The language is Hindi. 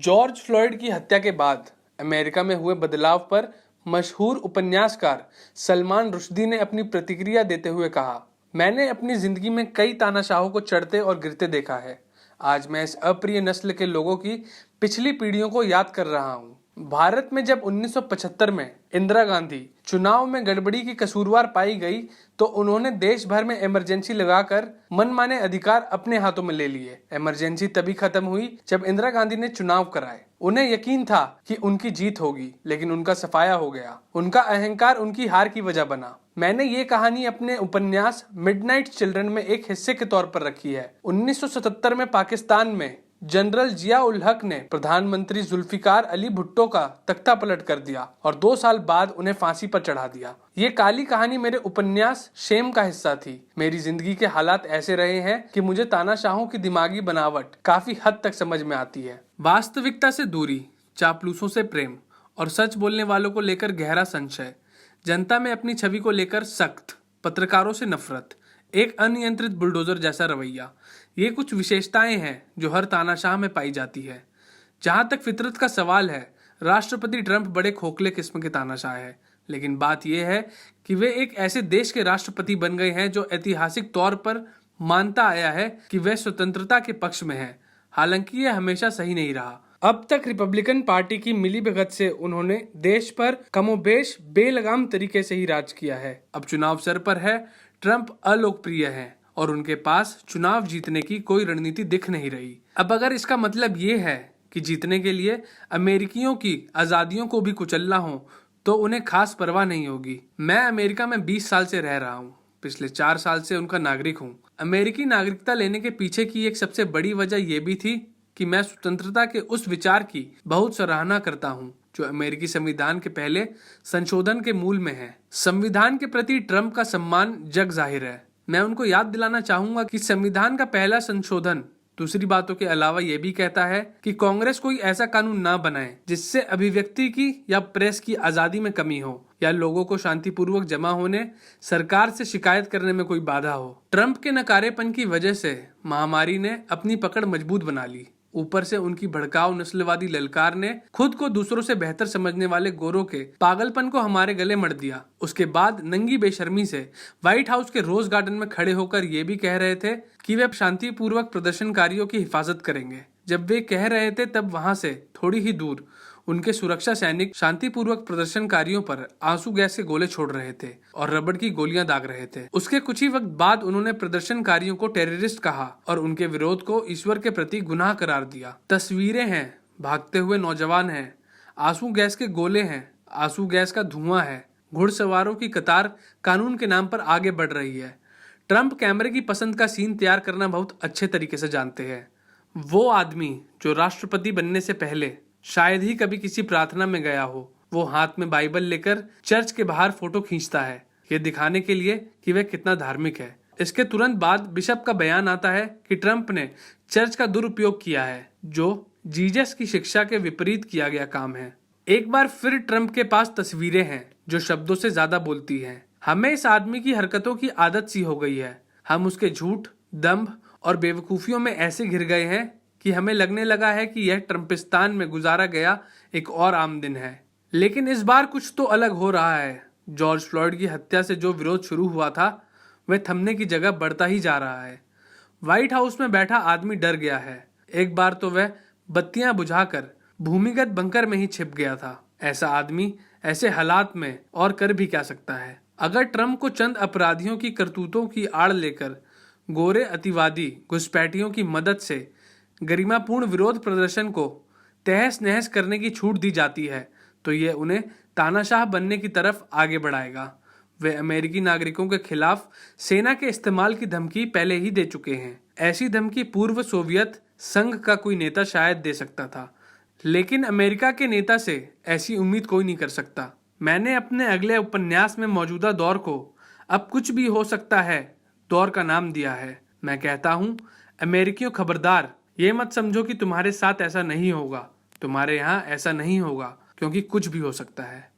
जॉर्ज फ्लॉयड की हत्या के बाद अमेरिका में हुए बदलाव पर मशहूर उपन्यासकार सलमान रुश्दी ने अपनी प्रतिक्रिया देते हुए कहा, मैंने अपनी जिंदगी में कई तानाशाहों को चढ़ते और गिरते देखा है। आज मैं इस अप्रिय नस्ल के लोगों की पिछली पीढ़ियों को याद कर रहा हूँ। भारत में जब 1975 में इंदिरा गांधी चुनाव में गड़बड़ी की कसूरवार पाई गई तो उन्होंने देश भर में इमरजेंसी लगाकर मनमाने अधिकार अपने हाथों में ले लिए। इमरजेंसी तभी खत्म हुई जब इंदिरा गांधी ने चुनाव कराए। उन्हें यकीन था कि उनकी जीत होगी, लेकिन उनका सफाया हो गया। उनका अहंकार उनकी हार की वजह बना। मैंने ये कहानी अपने उपन्यास मिडनाइट चिल्ड्रन में एक हिस्से के तौर पर रखी है। 1977 में पाकिस्तान में जनरल जिया उल हक ने प्रधानमंत्री जुल्फिकार अली भुट्टो का तख्ता पलट कर दिया और 2 साल बाद उन्हें फांसी पर चढ़ा दिया। ये काली कहानी मेरे उपन्यास शेम का हिस्सा थी। मेरी जिंदगी के हालात ऐसे रहे हैं कि मुझे तानाशाहों की दिमागी बनावट काफी हद तक समझ में आती है। वास्तविकता से दूरी, चापलूसों से प्रेम और सच बोलने वालों को लेकर गहरा संशय, जनता में अपनी छवि को लेकर सख्त, पत्रकारों से नफरत, एक अनियंत्रित बुलडोजर जैसा रवैया, ये कुछ विशेषताएं हैं जो हर तानाशाह में पाई जाती है। जहां तक फितरत का सवाल है, राष्ट्रपति ट्रंप बड़े खोखले किस्म के तानाशाह है, लेकिन बात यह है कि वे एक ऐसे देश के राष्ट्रपति बन गए हैं जो ऐतिहासिक तौर पर मानता आया है कि वे स्वतंत्रता के पक्ष में है। हालांकि यह हमेशा सही नहीं रहा। अब तक रिपब्लिकन पार्टी की मिलीभगत से उन्होंने देश पर कमोबेश बेलगाम तरीके से ही राज किया है। अब चुनाव सर पर है, ट्रंप अलोकप्रिय है और उनके पास चुनाव जीतने की कोई रणनीति दिख नहीं रही। अब अगर इसका मतलब ये है कि जीतने के लिए अमेरिकियों की आजादियों को भी कुचलना हो तो उन्हें खास परवाह नहीं होगी। मैं अमेरिका में 20 साल से रह रहा हूँ। पिछले 4 साल से उनका नागरिक हूँ। अमेरिकी नागरिकता लेने के पीछे की एक सबसे बड़ी वजह यह भी थी कि मैं स्वतंत्रता के उस विचार की बहुत सराहना करता हूँ जो अमेरिकी संविधान के पहले संशोधन के मूल में है। संविधान के प्रति ट्रंप का सम्मान जग जाहिर है। मैं उनको याद दिलाना चाहूंगा कि संविधान का पहला संशोधन दूसरी बातों के अलावा यह भी कहता है कि कांग्रेस कोई ऐसा कानून ना बनाए जिससे अभिव्यक्ति की या प्रेस की आजादी में कमी हो या लोगों को शांतिपूर्वक जमा होने, सरकार से शिकायत करने में कोई बाधा हो। ट्रंप के नकारेपन की वजह से महामारी ने अपनी पकड़ मजबूत बना ली। ऊपर से उनकी भड़काऊ नस्लवादी ललकार ने खुद को दूसरों से बेहतर समझने वाले गोरों के पागलपन को हमारे गले मढ़ दिया। उसके बाद नंगी बेशर्मी से व्हाइट हाउस के रोज गार्डन में खड़े होकर ये भी कह रहे थे कि वे शांतिपूर्वक प्रदर्शनकारियों की हिफाजत करेंगे। जब वे कह रहे थे तब वहां से थोड़ी ही दूर उनके सुरक्षा सैनिक शांतिपूर्वक प्रदर्शनकारियों पर आंसू गैस के गोले छोड़ रहे थे और रबड़ की गोलियां दाग रहे थे। उसके कुछ ही वक्त बाद उन्होंने प्रदर्शनकारियों को टेररिस्ट कहा और उनके विरोध को ईश्वर के प्रति गुनाह करार दिया। तस्वीरें हैं, भागते हुए नौजवान हैं, आंसू गैस के गोले हैं, आंसू गैस का धुआं है, घुड़सवारों की कतार कानून के नाम पर आगे बढ़ रही है। ट्रंप कैमरे की पसंद का सीन तैयार करना बहुत अच्छे तरीके से जानते हैं। वो आदमी जो राष्ट्रपति बनने से पहले शायद ही कभी किसी प्रार्थना में गया हो, वो हाथ में बाइबल लेकर चर्च के बाहर फोटो खींचता है, ये दिखाने के लिए कि वह कितना धार्मिक है। इसके तुरंत बाद बिशप का बयान आता है कि ट्रंप ने चर्च का दुरुपयोग किया है, जो जीसस की शिक्षा के विपरीत किया गया काम है। एक बार फिर ट्रंप के पास तस्वीरें हैं जो शब्दों से ज्यादा बोलती हैं। हमें इस आदमी की हरकतों की आदत सी हो गई है। हम उसके झूठ, दंभ और बेवकूफियों में ऐसे घिर गए हैं कि हमें लगने लगा है कि यह ट्रंपिस्तान में गुजारा गया एक और आम दिन है। लेकिन इस बार कुछ तो अलग हो रहा है। जॉर्ज फ्लॉयड की हत्या से जो विरोध शुरू हुआ था वह थमने की जगह बढ़ता ही जा रहा है। व्हाइट हाउस में बैठा आदमी डर गया है। एक बार तो वह बत्तियां बुझाकर भूमिगत बंकर में ही छिप गया था। ऐसा आदमी ऐसे हालात में और कर भी क्या सकता है। अगर ट्रंप को चंद अपराधियों की करतूतों की आड़ लेकर गोरे अतिवादी घुसपैठियों की मदद से गरिमापूर्ण विरोध प्रदर्शन को तहस नहस करने की छूट दी जाती है तो ये उन्हें तानाशाह बनने की तरफ आगे बढ़ाएगा। वे अमेरिकी नागरिकों के खिलाफ सेना के इस्तेमाल की धमकी पहले ही दे चुके हैं। ऐसी धमकी पूर्व सोवियत संघ का कोई नेता शायद दे सकता था, लेकिन अमेरिका के नेता से ऐसी उम्मीद कोई नहीं कर सकता। मैंने अपने अगले उपन्यास में मौजूदा दौर को अब कुछ भी हो सकता है दौर का नाम दिया है। मैं कहता हूँ, अमेरिकियों खबरदार, ये मत समझो कि तुम्हारे साथ ऐसा नहीं होगा, तुम्हारे यहाँ ऐसा नहीं होगा, क्योंकि कुछ भी हो सकता है।